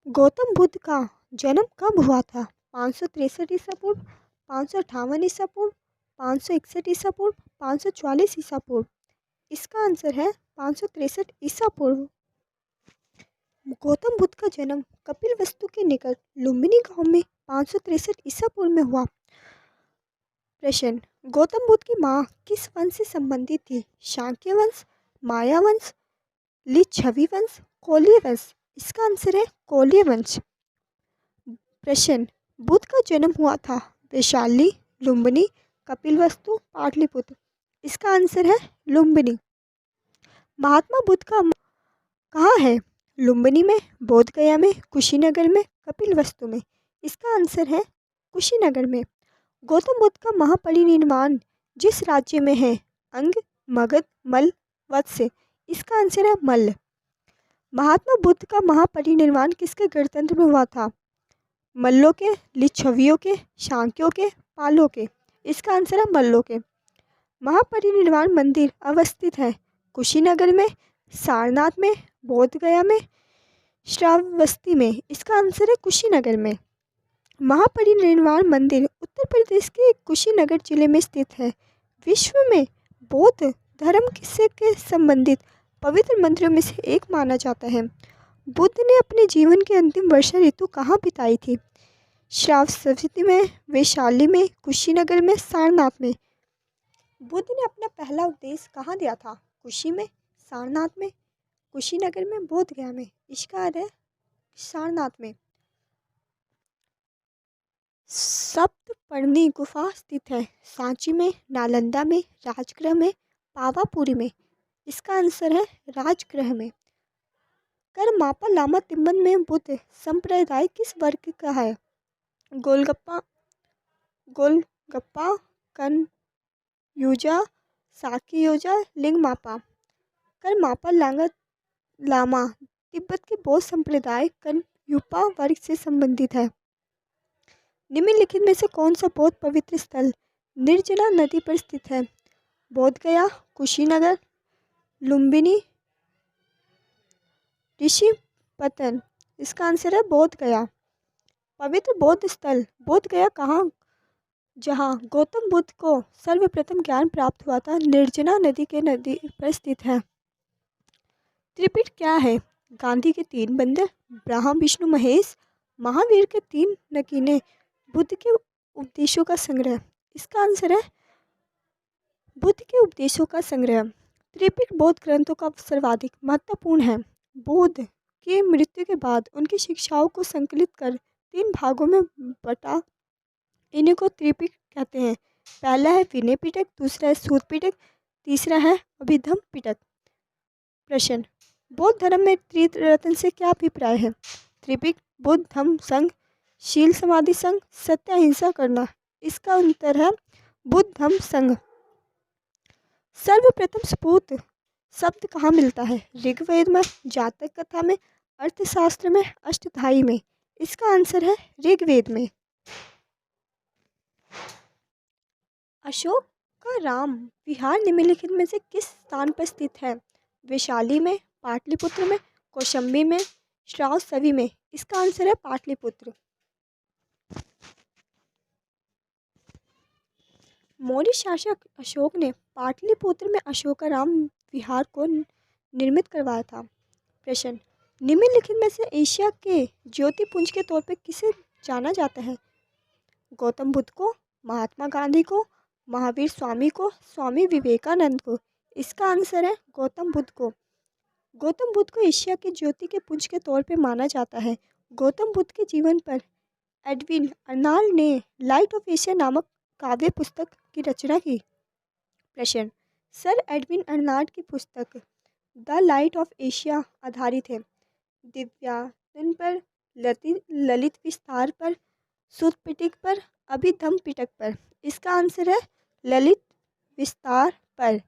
गौतम बुद्ध का जन्म कब हुआ था? 563 ईसा पूर्व, 558 ईसा पूर्व, 561 ईसा पूर्व, 544 ईसा पूर्व। इसका आंसर है 563 ईसा पूर्व। गौतम बुद्ध का जन्म कपिलवस्तु के निकट लुम्बिनी गांव में 563 ईसा पूर्व में हुआ। प्रश्न: गौतम बुद्ध की माँ किस वंश से संबंधित थी? शाक्य वंश, माया वंश, लिच्छवी वंश, कोल्य वंश। इसका आंसर है कोल्य वंश। प्रश्न: बुद्ध का जन्म हुआ था वैशाली, लुम्बिनी, कपिलवस्तु, पाटलिपुत्र। इसका आंसर है लुम्बिनी। महात्मा बुद्ध का कहाँ है? लुम्बिनी में, बोध गया में, कुशीनगर में, कपिलवस्तु में। इसका आंसर है कुशीनगर में। गौतम बुद्ध का महापरिनिर्वाण जिस राज्य में है? अंग, मगध, मल्ल, वत्स। इसका आंसर है मल्ल। महात्मा बुद्ध का महापरिनिर्वाण किसके गणतंत्र में हुआ था? मल्लों के, लिच्छवियों के, शाक्यों के, पालों के। इसका आंसर है मल्लों के। महापरिनिर्वाण मंदिर अवस्थित है कुशीनगर में, सारनाथ में, बोध गया में, श्रावस्ती में। इसका आंसर है कुशीनगर में। महापरिनिर्वाण मंदिर उत्तर प्रदेश के कुशीनगर जिले में स्थित है। विश्व में बौद्ध धर्म के संबंधित पवित्र मंदिरों में से एक माना जाता है। बुद्ध ने अपने जीवन की अंतिम वर्षा ऋतु कहाँ बिताई थी? श्रावस्ती में, वैशाली में, कुशीनगर में, सारनाथ में। बुद्ध ने अपना पहला उपदेश कहाँ दिया था? कुशी में, सारनाथ में, कुशीनगर में, बोध गया में। इसका अर्थ है सारनाथ में। सप्तपर्णी गुफा स्थित है सांची में, नालंदा में, राजगृह में, पावापुरी में। इसका आंसर है राजगृह में। करमापा लामा तिब्बत में बुद्ध संप्रदाय किस वर्ग का है? गोलगप्पा, कन यूजा, साकी योजा, लिंग मापा। करमापा लामा तिब्बत के बौद्ध संप्रदाय कन यूपा वर्ग से संबंधित है। निम्नलिखित में से कौन सा बौद्ध पवित्र स्थल निर्जना नदी पर स्थित है? बोध गया, कुशीनगर, लुम्बिनी, ऋषिपतन। इसका आंसर है बोध गया। पवित्र बौद्ध स्थल बोध गया कहाँ, जहाँ गौतम बुद्ध को सर्वप्रथम ज्ञान प्राप्त हुआ था, निर्जना नदी पर स्थित है। त्रिपिटक क्या है? गांधी के 3 बंदर, ब्रह्मा विष्णु महेश, महावीर के 3 नगीने, बुद्ध के उपदेशों का संग्रह। इसका आंसर है बुद्ध के उपदेशों का संग्रह। त्रिपिटक बौद्ध ग्रंथों का सर्वाधिक महत्वपूर्ण है। बुद्ध की मृत्यु के बाद उनकी शिक्षाओं को संकलित कर 3 भागों में बटा इन्हीं को त्रिपिटक कहते हैं। पहला है विनय पिटक, दूसरा है सूत पिटक, तीसरा है अभिधम पिटक। प्रश्न: बौद्ध धर्म में त्रिरत्न से क्या अभिप्राय है? त्रिपिटक, बुद्ध, धम्म, संघ, शील समाधि संघ, सत्य अहिंसा करना। इसका उत्तर है बुद्ध, धम्म, संघ। सर्वप्रथम स्फूर्त शब्द कहाँ मिलता है? ऋग्वेद में, जातक कथा में, अर्थशास्त्र में, अष्टधाई में। इसका आंसर है ऋग्वेद में। अशोक का राम विहार निम्नलिखित में से किस स्थान पर स्थित है? वैशाली में, पाटलिपुत्र में, कौशाम्बी में, श्रावस्ती में। इसका आंसर है पाटलिपुत्र। मौर्य शासक अशोक ने पाटलिपुत्र में अशोकाराम विहार को निर्मित करवाया था। प्रश्न: निम्नलिखित में से एशिया के ज्योतिपुंज के तौर पर किसे जाना जाता है? गौतम बुद्ध को, महात्मा गांधी को, महावीर स्वामी को, स्वामी विवेकानंद को। इसका आंसर है गौतम बुद्ध को। गौतम बुद्ध को एशिया के ज्योति के पुंज के तौर पर माना जाता है। गौतम बुद्ध के जीवन पर एडविन अर्नाल्ड ने लाइट ऑफ एशिया नामक काव्य पुस्तक की रचना की। प्रश्न: सर एडविन अर्नाल्ड की पुस्तक द लाइट ऑफ एशिया आधारित है दिव्यायतन पर, ललित विस्तार पर, सूत पिटक पर, अभिधम पिटक पर। इसका आंसर है ललित विस्तार पर।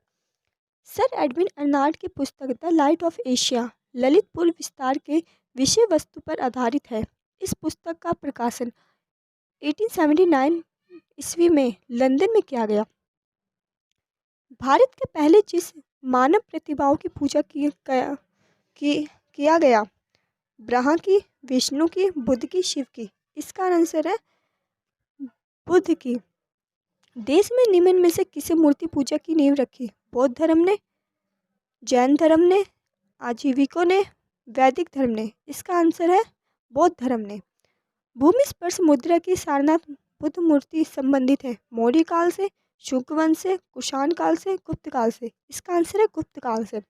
सर एडविन अर्नाल्ड की पुस्तक the light of Asia Lalitpur विस्तार के विषय वस्तु पर आधारित है। इस पुस्तक का प्रकाशन 1879 ईस्वी में लंदन में किया गया। भारत के पहले जिस मानव प्रतिभाओं की पूजा किया गया ब्रह्मा की, विष्णु की, बुद्ध की, शिव की? इसका आंसर है बुद्ध की। देश में निम्न में से किसी मूर्ति पूजा की नींव रखी? बौद्ध धर्म ने, जैन धर्म ने, आजीविकों ने, वैदिक धर्म ने? इसका आंसर है बौद्ध धर्म ने। भूमि स्पर्श मुद्रा की सारनाथ बुद्ध मूर्ति संबंधित है? मौर्य काल से, शुंग वंश से, कुषाण काल से, गुप्त काल से? इसका आंसर है गुप्त काल से।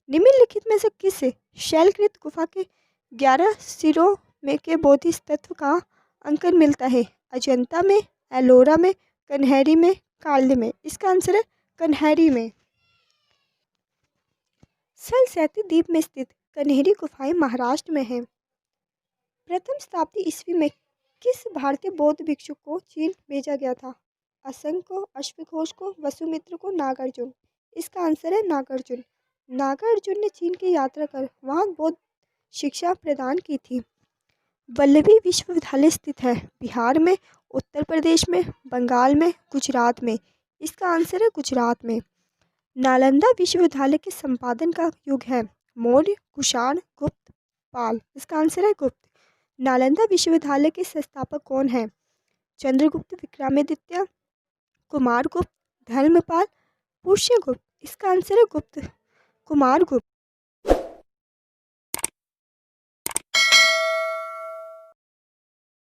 निम्नलिखित में से किसे शैलकृत गुफा के 11 सिरों में के बोधिसत्व का अंकन मिलता है? अजंता में, एलोरा में, कन्हेरी में, काल्य में? इसका आंसर है कन्हेरी में। सलस्वती द्वीप में स्थित कन्हेरी गुफाएं महाराष्ट्र में हैं। प्रथम शताब्दी ईस्वी में किस भारतीय बौद्ध भिक्षु को चीन भेजा गया था? असंग को, अश्वघोष को, वसुमित्र को, नागार्जुन? इसका आंसर है नागार्जुन। नागार्जुन ने चीन की यात्रा कर वहां बौद्ध शिक्षा प्रदान की थी। वल्लभी विश्वविद्यालय स्थित है बिहार में, उत्तर प्रदेश में, बंगाल में, गुजरात में? इसका आंसर है गुजरात में। नालंदा विश्वविद्यालय के संपादन का युग है? मौर्य, कुषाण, गुप्त, पाल? इसका आंसर है गुप्त। नालंदा विश्वविद्यालय के संस्थापक कौन हैं? चंद्रगुप्त, विक्रमादित्य, कुमारगुप्त, धर्मपाल, पुष्यगुप्त? इसका आंसर है गुप्त कुमारगुप्त।